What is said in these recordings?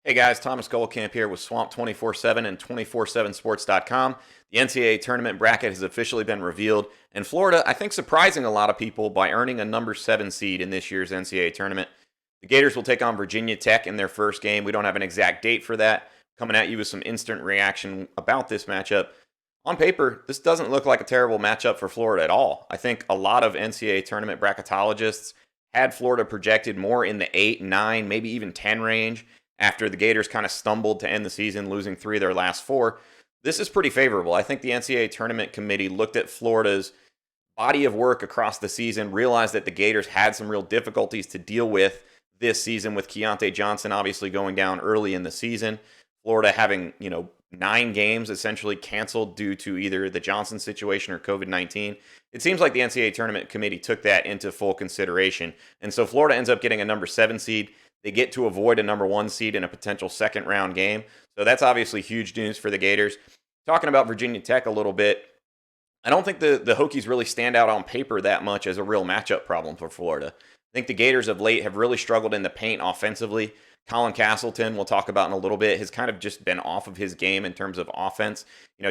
Hey guys, Thomas Goldcamp here with Swamp 24/7 and 247sports.com. The NCAA tournament bracket has officially been revealed, and Florida, I think, surprising a lot of people by earning a number 7 seed in this year's NCAA tournament. The Gators will take on Virginia Tech in their first game. We don't have an exact date for that. Coming at you with some instant reaction about this matchup. On paper, this doesn't look like a terrible matchup for Florida at all. I think a lot of NCAA tournament bracketologists had Florida projected more in the 8, 9, maybe even 10 range after the Gators kind of stumbled to end the season, losing 3 of their last 4. This is pretty favorable. I think the NCAA tournament committee looked at Florida's body of work across the season, realized that the Gators had some real difficulties to deal with this season, with Keontae Johnson obviously going down early in the season. Florida having, 9 games essentially canceled due to either the Johnson situation or COVID-19. It seems like the NCAA tournament committee took that into full consideration. And so Florida ends up getting a number 7 seed. They get to avoid a number 1 seed in a potential second round game. So that's obviously huge news for the Gators. Talking about Virginia Tech a little bit, I don't think the Hokies really stand out on paper that much as a real matchup problem for Florida. I think the Gators of late have really struggled in the paint offensively. Colin Castleton, we'll talk about in a little bit, has kind of just been off of his game in terms of offense.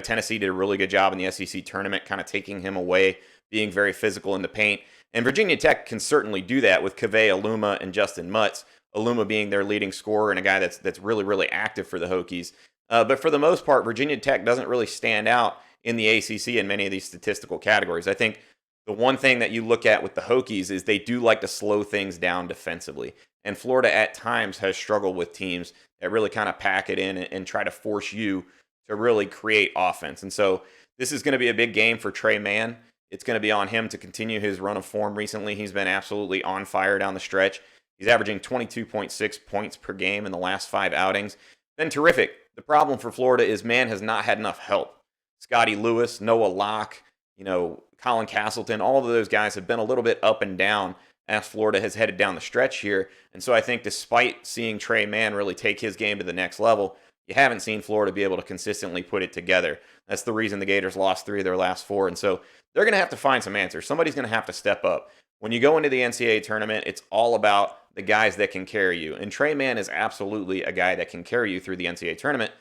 Tennessee did a really good job in the SEC tournament, kind of taking him away, being very physical in the paint. And Virginia Tech can certainly do that with Kaveh Aluma and Justin Mutz. Aluma being their leading scorer and a guy that's really, really active for the Hokies. But for the most part, Virginia Tech doesn't really stand out in the ACC in many of these statistical categories. I think the one thing that you look at with the Hokies is they do like to slow things down defensively. And Florida at times has struggled with teams that really kind of pack it in and try to force you to really create offense. And so this is going to be a big game for Trey Mann. It's going to be on him to continue his run of form recently. He's been absolutely on fire down the stretch. He's averaging 22.6 points per game in the last 5 outings. Been terrific. The problem for Florida is Mann has not had enough help. Scotty Lewis, Noah Locke, Colin Castleton, all of those guys have been a little bit up and down as Florida has headed down the stretch here. And so I think despite seeing Trey Mann really take his game to the next level, you haven't seen Florida be able to consistently put it together. That's the reason the Gators lost 3 of their last 4. And so they're going to have to find some answers. Somebody's going to have to step up. When you go into the NCAA tournament, it's all about the guys that can carry you. And Trey Mann is absolutely a guy that can carry you through the NCAA tournament,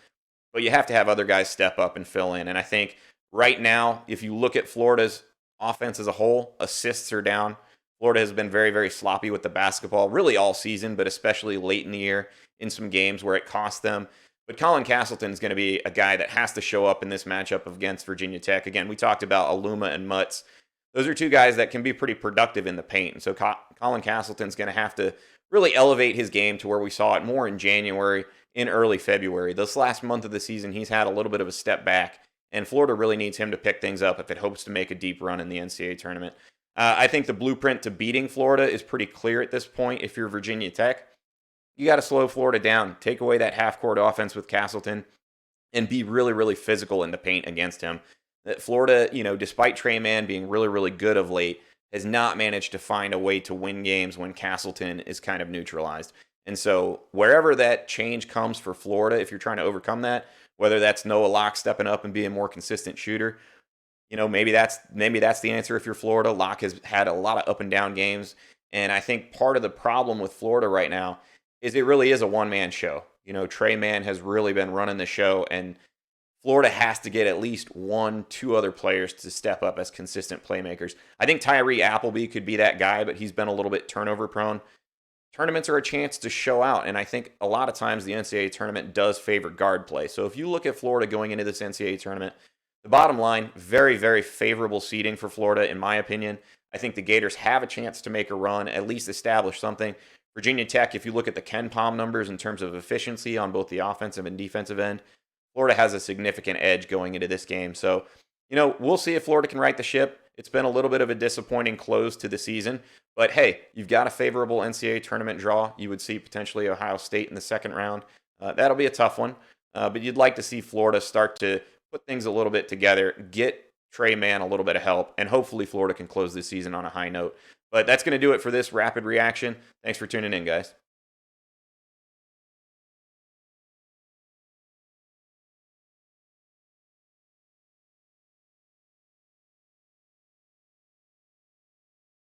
but you have to have other guys step up and fill in. And I think right now, if you look at Florida's offense as a whole, assists are down. Florida has been very, very sloppy with the basketball, really all season, but especially late in the year in some games where it cost them. But Colin Castleton is going to be a guy that has to show up in this matchup against Virginia Tech. Again, we talked about Aluma and Mutz. Those are 2 guys that can be pretty productive in the paint. And so Colin Castleton's going to have to really elevate his game to where we saw it more in January, in early February. This last month of the season, he's had a little bit of a step back, and Florida really needs him to pick things up if it hopes to make a deep run in the NCAA tournament. I think the blueprint to beating Florida is pretty clear at this point. If you're Virginia Tech, you got to slow Florida down, take away that half-court offense with Castleton, and be really, really physical in the paint against him. That Florida, despite Trey Mann being really, really good of late, has not managed to find a way to win games when Castleton is kind of neutralized. And so wherever that change comes for Florida, if you're trying to overcome that, whether that's Noah Locke stepping up and being a more consistent shooter, maybe that's the answer if you're Florida. Locke has had a lot of up and down games. And I think part of the problem with Florida right now is it really is a one-man show. Trey Mann has really been running the show, and Florida has to get at least 1, 2 other players to step up as consistent playmakers. I think Tyree Appleby could be that guy, but he's been a little bit turnover prone. Tournaments are a chance to show out, and I think a lot of times the NCAA tournament does favor guard play. So if you look at Florida going into this NCAA tournament, the bottom line, very, very favorable seeding for Florida, in my opinion. I think the Gators have a chance to make a run, at least establish something. Virginia Tech, if you look at the Ken Pom numbers in terms of efficiency on both the offensive and defensive end, Florida has a significant edge going into this game. So, we'll see if Florida can right the ship. It's been a little bit of a disappointing close to the season. But hey, you've got a favorable NCAA tournament draw. You would see potentially Ohio State in the second round. That'll be a tough one. But you'd like to see Florida start to put things a little bit together, get Trey Mann a little bit of help, and hopefully Florida can close this season on a high note. But that's going to do it for this rapid reaction. Thanks for tuning in, guys.